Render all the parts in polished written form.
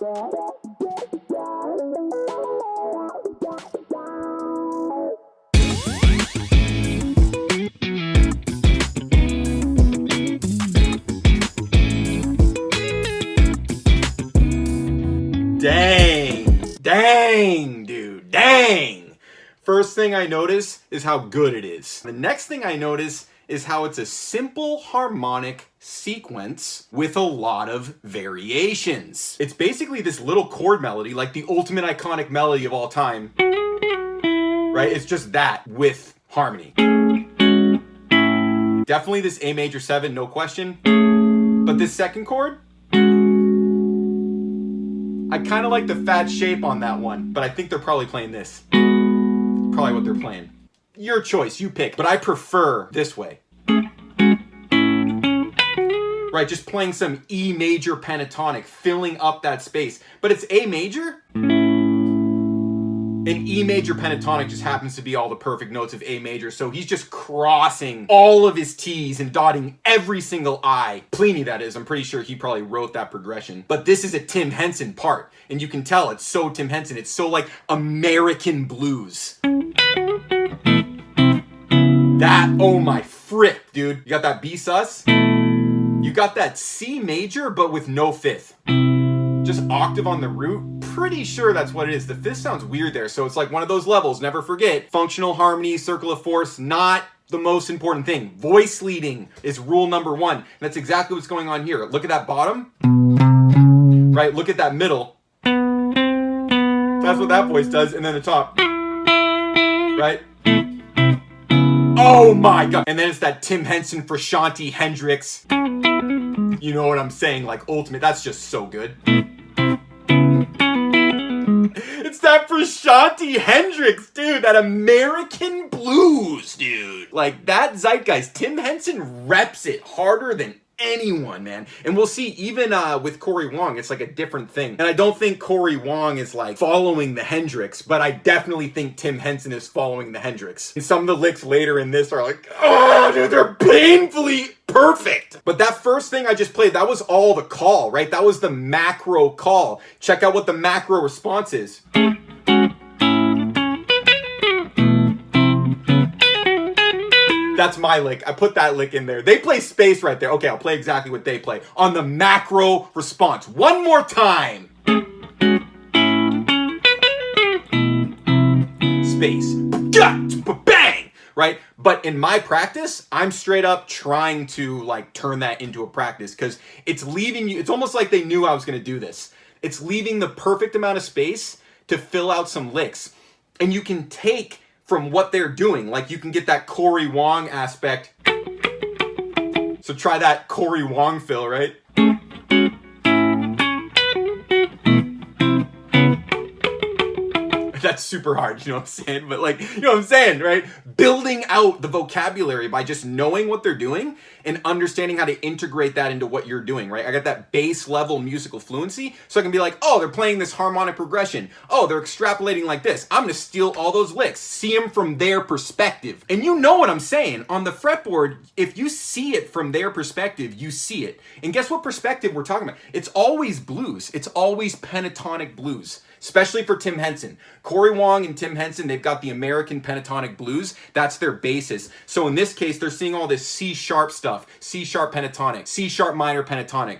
Dang, dude, dang. First thing I notice is how good it is. The next thing I notice is how it's a simple harmonic sequence with a lot of variations. It's basically this little chord melody, like the ultimate iconic melody of all time, right? It's just that with harmony. Definitely this A major 7, no question. But this second chord, I kind of like the fat shape on that one, but I think they're probably playing this. Probably what they're playing. Your choice, you pick, but I prefer this way. Right, just playing some E major pentatonic, filling up that space. But it's A major, and E major pentatonic just happens to be all the perfect notes of A major, so he's just crossing all of his T's and dotting every single I. Plini, that is. I'm pretty sure he probably wrote that progression. But this is a Tim Henson part, and you can tell it's so Tim Henson. It's so like American blues. That, oh my frick, dude. You got that B sus? You got that C major, but with no fifth. Just octave on the root. Pretty sure that's what it is. The fifth sounds weird there, so it's like one of those levels. Never forget, functional harmony, circle of fourths, not the most important thing. Voice leading is rule number 1. And that's exactly what's going on here. Look at that bottom. Right, look at that middle. That's what that voice does, and then the top. Right? Oh my god. And then it's that Tim Henson, Frusciante, Hendrix. You know what I'm saying? Like ultimate. That's just so good. It's that Frusciante Hendrix, dude. That American blues, dude. Like that zeitgeist. Tim Henson reps it harder than anyone, man. And we'll see even with Cory Wong, it's like a different thing. And I don't think Cory Wong is like following the Hendrix, but I definitely think Tim Henson is following the Hendrix. And some of the licks later in this are like, oh, dude, they're painfully perfect. But that first thing I just played, that was all the call, right? That was the macro call. Check out what the macro response is. That's my lick. I put that lick in there. They play space right there. Okay, I'll play exactly what they play. On the macro response. One more time. Space. Bang! Right? But in my practice, I'm straight up trying to like turn that into a practice because it's leaving you, it's almost like they knew I was going to do this. It's leaving the perfect amount of space to fill out some licks. And you can take from what they're doing. Like you can get that Cory Wong aspect. So try that Cory Wong fill, right? That's super hard, you know what I'm saying? But like, you know what I'm saying, right? Building out the vocabulary by just knowing what they're doing and understanding how to integrate that into what you're doing, right? I got that base level musical fluency, so I can be like, oh, they're playing this harmonic progression. Oh, they're extrapolating like this. I'm gonna steal all those licks, see them from their perspective. And you know what I'm saying. On the fretboard, if you see it from their perspective, you see it. And guess what perspective we're talking about? It's always blues. It's always pentatonic blues. Especially for Tim Henson. Cory Wong and Tim Henson, they've got the American pentatonic blues. That's their basis. So in this case, they're seeing all this C sharp stuff. C sharp pentatonic, C sharp minor pentatonic.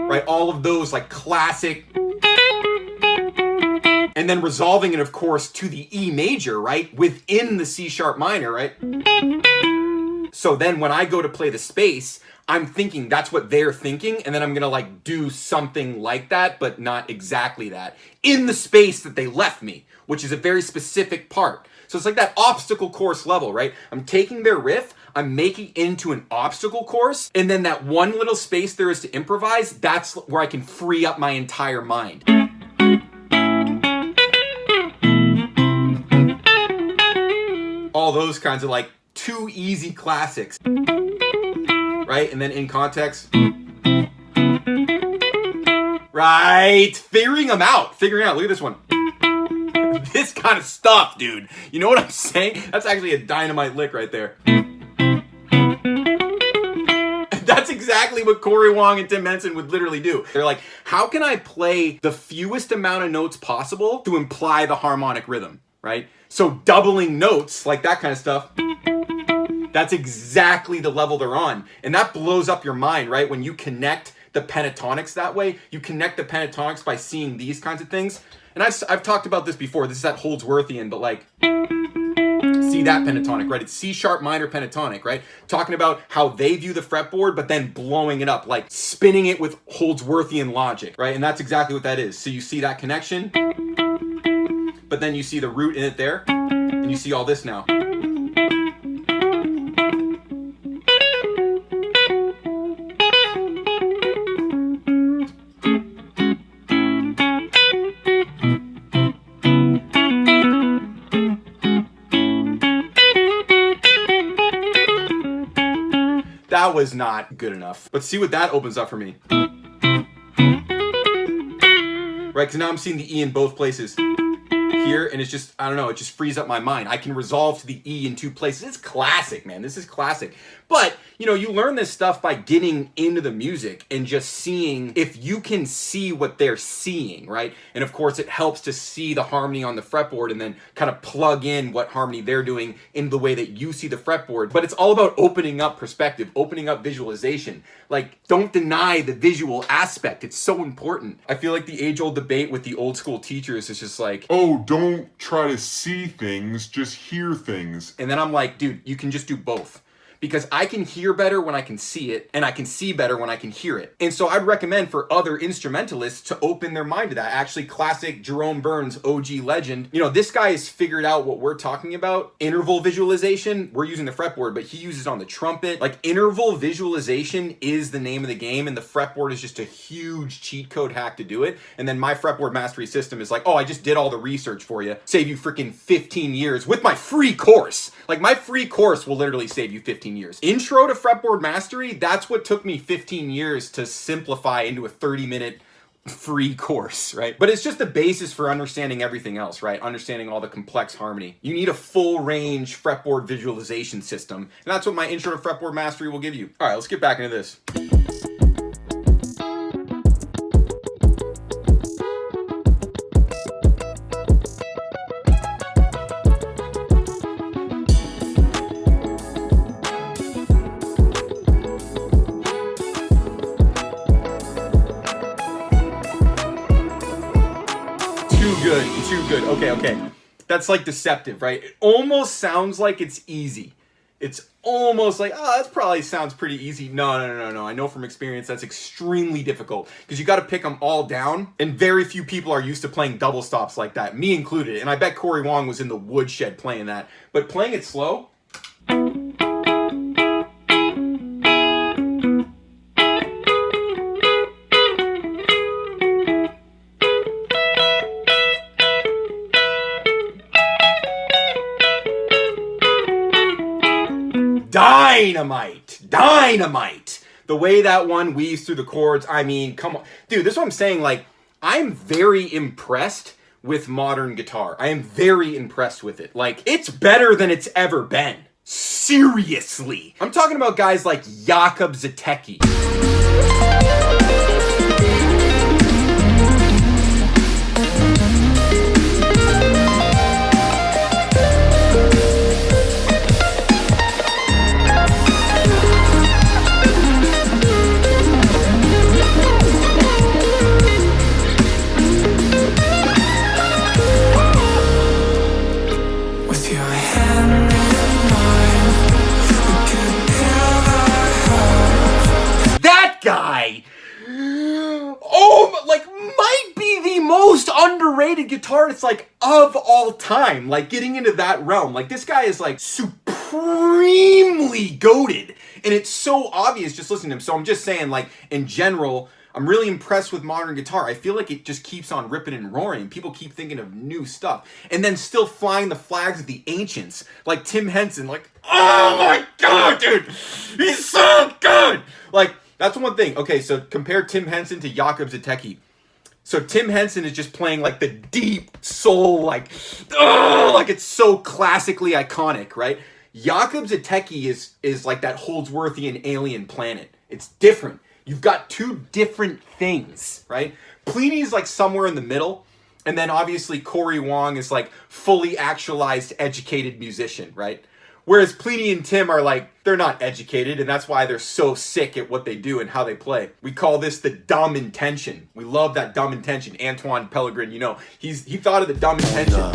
Right, all of those like classic. And then resolving it, of course, to the E major, right? Within the C sharp minor, right? So then when I go to play the space, I'm thinking that's what they're thinking, and then I'm gonna like do something like that, but not exactly that, in the space that they left me, which is a very specific part. So it's like that obstacle course level, right? I'm taking their riff, I'm making it into an obstacle course, and then that one little space there is to improvise, that's where I can free up my entire mind. All those kinds of like two easy classics. Right? And then in context. Right? Figuring them out. Look at this one. This kind of stuff, dude. You know what I'm saying? That's actually a dynamite lick right there. That's exactly exactly what Cory Wong and Tim Henson would literally do. They're like, how can I play the fewest amount of notes possible to imply the harmonic rhythm, right? So doubling notes, like that kind of stuff, that's exactly the level they're on. And that blows up your mind, right? When you connect the pentatonics that way, you connect the pentatonics by seeing these kinds of things. And I've talked about this before. This is that Holdsworthian, but like, see that pentatonic, right? It's C sharp minor pentatonic, right? Talking about how they view the fretboard, but then blowing it up, like spinning it with Holdsworthian logic, right? And that's exactly what that is. So you see that connection, but then you see the root in it there, and you see all this now. That was not good enough. But see what that opens up for me. Right, because now I'm seeing the E in both places. Here, and it's just, I don't know, it just frees up my mind. I can resolve to the E in two places. It's classic, man. This is classic. But, you know, you learn this stuff by getting into the music and just seeing if you can see what they're seeing, right? And of course, it helps to see the harmony on the fretboard and then kind of plug in what harmony they're doing into the way that you see the fretboard. But it's all about opening up perspective, opening up visualization. Like, don't deny the visual aspect. It's so important. I feel like the age-old debate with the old school teachers is just like, oh, don't try to see things, just hear things. And then I'm like, dude, you can just do both. Because I can hear better when I can see it, and I can see better when I can hear it. And so I'd recommend for other instrumentalists to open their mind to that. Actually, classic Jerome Burns, OG legend. You know, this guy has figured out what we're talking about. Interval visualization, we're using the fretboard, but he uses it on the trumpet. Like, interval visualization is the name of the game, and the fretboard is just a huge cheat code hack to do it. And then my fretboard mastery system is like, oh, I just did all the research for you. Save you freaking 15 years with my free course. Like, my free course will literally save you 15 years. Intro to fretboard mastery, that's what took me 15 years to simplify into a 30-minute free course, right? But it's just the basis for understanding everything else, right? Understanding all the complex harmony. You need a full range fretboard visualization system, and that's what my intro to fretboard mastery will give you. All right, let's get back into this. Too good. Okay. That's like deceptive, right? It almost sounds like it's easy. It's almost like, oh, that probably sounds pretty easy. No. I know from experience that's extremely difficult because you got to pick them all down, and very few people are used to playing double stops like that, me included. And I bet Cory Wong was in the woodshed playing that. But playing it slow, dynamite. The way that one weaves through the chords, I mean, come on. Dude, this is what I'm saying. Like, I'm very impressed with modern guitar. I am very impressed with it. Like, it's better than it's ever been. Seriously. I'm talking about guys like Jakub Zatecki. Guy, oh, like, might be the most underrated guitarist, like, of all time. Like, getting into that realm, like, this guy is like supremely goated, and it's so obvious just listening to him. So I'm just saying, like, in general, I'm really impressed with modern guitar. I feel like it just keeps on ripping and roaring. People keep thinking of new stuff, and then still flying the flags of the ancients, like Tim Henson. Like, oh my god, dude, he's so good. Like, that's one thing. Okay, so compare Tim Henson to Jakub Zatecki. So Tim Henson is just playing like the deep soul, like it's so classically iconic, right? Jakub Zatecki is like that Holdsworthian alien planet. It's different. You've got two different things, right? Plini's like somewhere in the middle. And then obviously Cory Wong is like fully actualized, educated musician, right? Whereas Plini and Tim are like, they're not educated, and that's why they're so sick at what they do and how they play. We call this the dumb intention. We love that dumb intention. Antoine Pellegrin, you know, he thought of the dumb intention.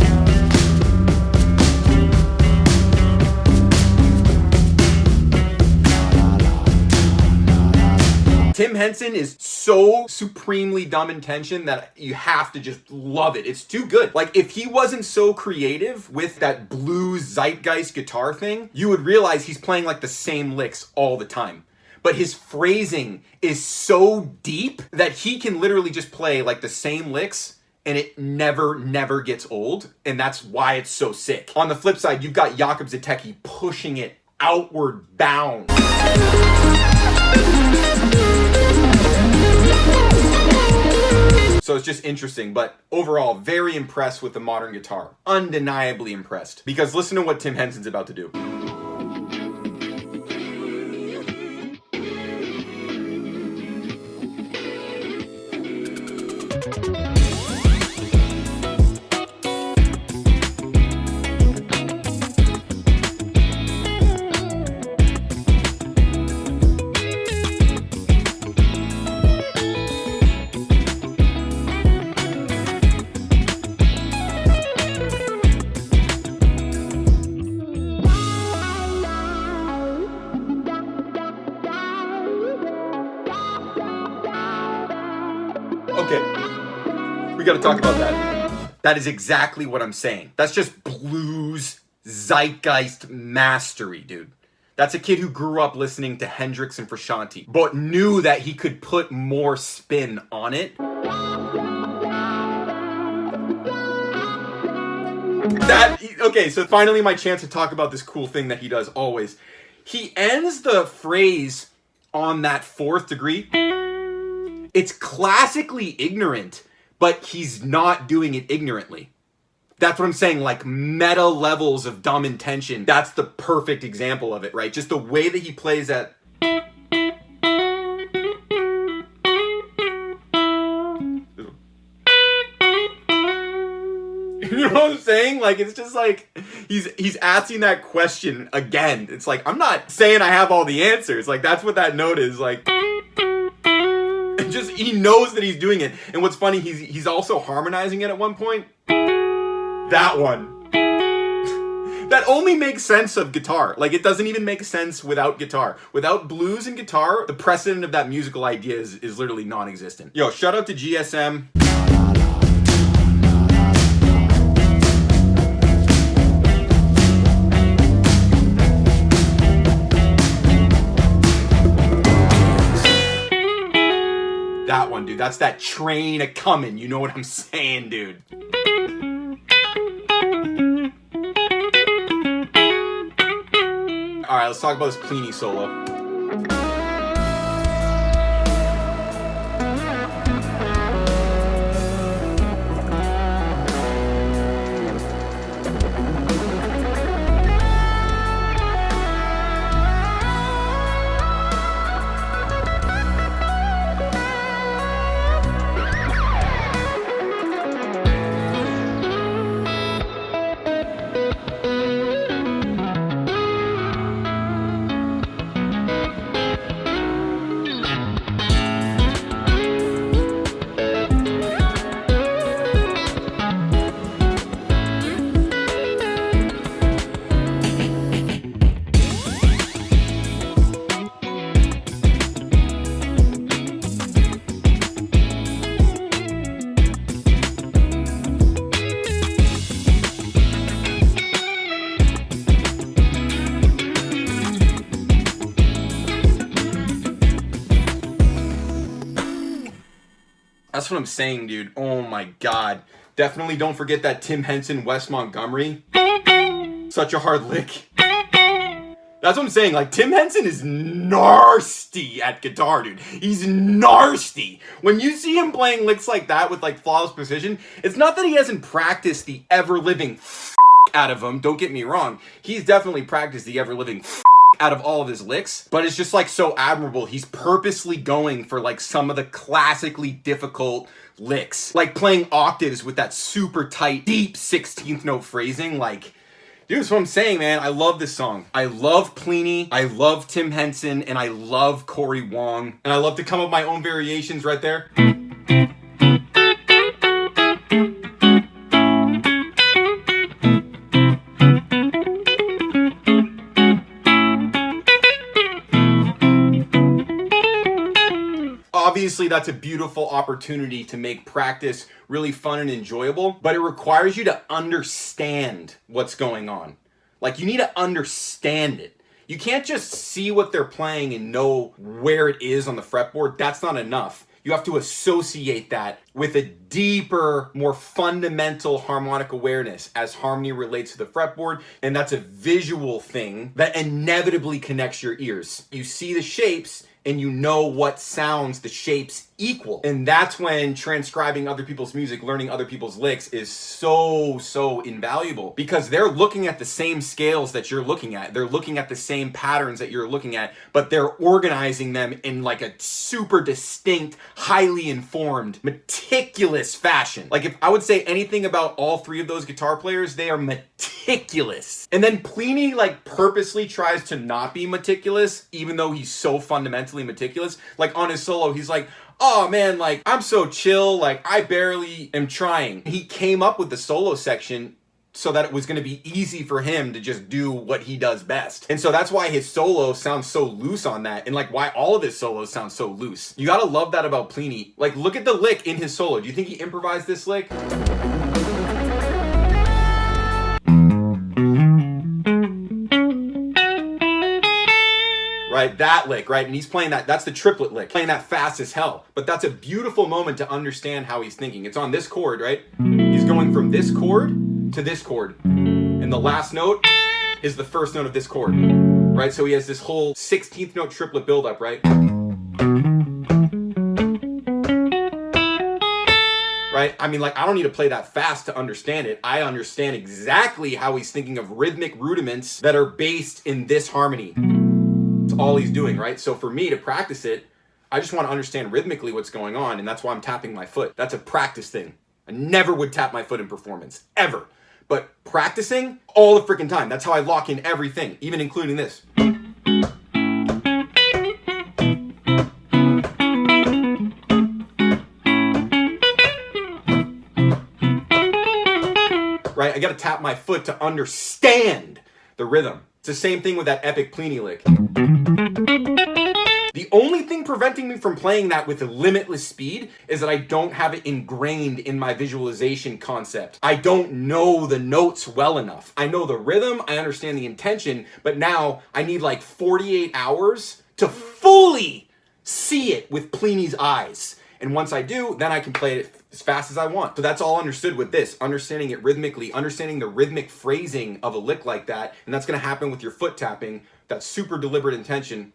Tim Henson is so supremely dumb intention that you have to just love it. It's too good. Like, if he wasn't so creative with that blues zeitgeist guitar thing, you would realize he's playing like the same licks all the time. But his phrasing is so deep that he can literally just play like the same licks and it never gets old. And that's why it's so sick. On the flip side, you've got Jakub Zatecki pushing it outward bound. So it's just interesting, but overall, very impressed with the modern guitar. Undeniably impressed. Because listen to what Tim Henson's about to do. Okay, we gotta talk about that. That is exactly what I'm saying. That's just blues zeitgeist mastery, dude. That's a kid who grew up listening to Hendrix and Frusciante, but knew that he could put more spin on it. Okay, so finally my chance to talk about this cool thing that he does always. He ends the phrase on that fourth degree. It's classically ignorant, but he's not doing it ignorantly. That's what I'm saying, like meta levels of dumb intention. That's the perfect example of it, right? Just the way that he plays that. You know what I'm saying? Like, it's just like, he's asking that question again. It's like, I'm not saying I have all the answers. Like, that's what that note is, like. Just, he knows that he's doing it. And what's funny, he's also harmonizing it at one point. That one. That only makes sense of guitar. Like, it doesn't even make sense without guitar. Without blues and guitar, the precedent of that musical idea is literally non-existent. Yo, shout out to GSM. That one, dude. That's that train a-coming. You know what I'm saying, dude. Alright, let's talk about this Plini solo. That's what I'm saying, dude. Oh my god. Definitely don't forget that Tim Henson, Wes Montgomery. Such a hard lick. That's what I'm saying. Like, Tim Henson is nasty at guitar, dude. He's nasty. When you see him playing licks like that with, like, flawless precision, it's not that he hasn't practiced the ever-living out of them. Don't get me wrong. He's definitely practiced the ever-living out of all of his licks, but it's just like so admirable. He's purposely going for like some of the classically difficult licks, like playing octaves with that super tight, deep 16th note phrasing. Like, dude, that's what I'm saying, man. I love this song. I love Plini, I love Tim Henson, and I love Cory Wong. And I love to come up with my own variations right there. Obviously, that's a beautiful opportunity to make practice really fun and enjoyable, but it requires you to understand what's going on. Like, you need to understand it. You can't just see what they're playing and know where it is on the fretboard. That's not enough. You have to associate that with a deeper, more fundamental harmonic awareness as harmony relates to the fretboard. And that's a visual thing that inevitably connects your ears. You see the shapes and you know what sounds the shapes equal. And that's when transcribing other people's music, learning other people's licks is so invaluable, because they're looking at the same scales that you're looking at. They're looking at the same patterns that you're looking at, but they're organizing them in like a super distinct, highly informed, meticulous fashion. Like, if I would say anything about all three of those guitar players, they are meticulous. And then Plini like purposely tries to not be meticulous, even though he's so fundamentally meticulous. Like on his solo, he's like, oh man, like I'm so chill, like I barely am trying. He came up with the solo section so that it was going to be easy for him to just do what he does best. And so that's why his solo sounds so loose on that, and like why all of his solos sound so loose. You gotta love that about Plini. Like, look at the lick in his solo. Do you think he improvised this lick? Right, that lick, right? And he's playing that, that's the triplet lick, playing that fast as hell. But that's a beautiful moment to understand how he's thinking. It's on this chord, right? He's going from this chord to this chord. And the last note is the first note of this chord, right? So he has this whole 16th note triplet buildup, right? Right? I mean, like, I don't need to play that fast to understand it. I understand exactly how he's thinking of rhythmic rudiments that are based in this harmony. It's all he's doing, right? So for me to practice it, I just want to understand rhythmically what's going on, and that's why I'm tapping my foot. That's a practice thing. I never would tap my foot in performance, ever. But practicing all the freaking time. That's how I lock in everything, even including this. Right? I gotta tap my foot to understand the rhythm. It's the same thing with that epic Plini lick. The only thing preventing me from playing that with a limitless speed is that I don't have it ingrained in my visualization concept. I don't know the notes well enough. I know the rhythm, I understand the intention, but now I need like 48 hours to fully see it with Plini's eyes. And once I do, then I can play it as fast as I want. So that's all understood with this, understanding it rhythmically, understanding the rhythmic phrasing of a lick like that. And that's gonna happen with your foot tapping, that super deliberate intention.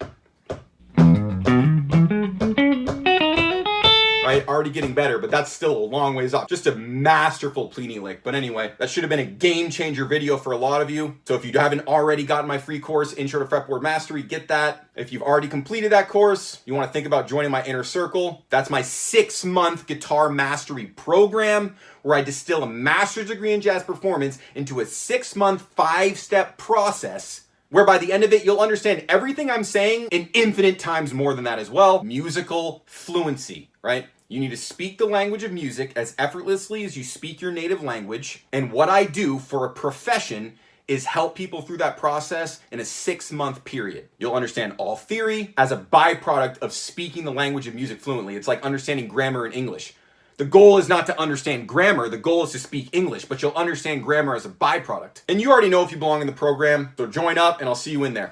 Right, already getting better, but that's still a long ways off. Just a masterful Plini lick. But anyway, that should have been a game changer video for a lot of you. So if you haven't already gotten my free course, Intro to Fretboard Mastery, get that. If you've already completed that course, you want to think about joining my inner circle. That's my 6-month guitar mastery program where I distill a master's degree in jazz performance into a 6-month, 5-step process where by the end of it, you'll understand everything I'm saying and infinite times more than that as well. Musical fluency, right? You need to speak the language of music as effortlessly as you speak your native language. And what I do for a profession is help people through that process in a 6-month period. You'll understand all theory as a byproduct of speaking the language of music fluently. It's like understanding grammar in English. The goal is not to understand grammar, the goal is to speak English, but you'll understand grammar as a byproduct. And you already know if you belong in the program, so join up and I'll see you in there.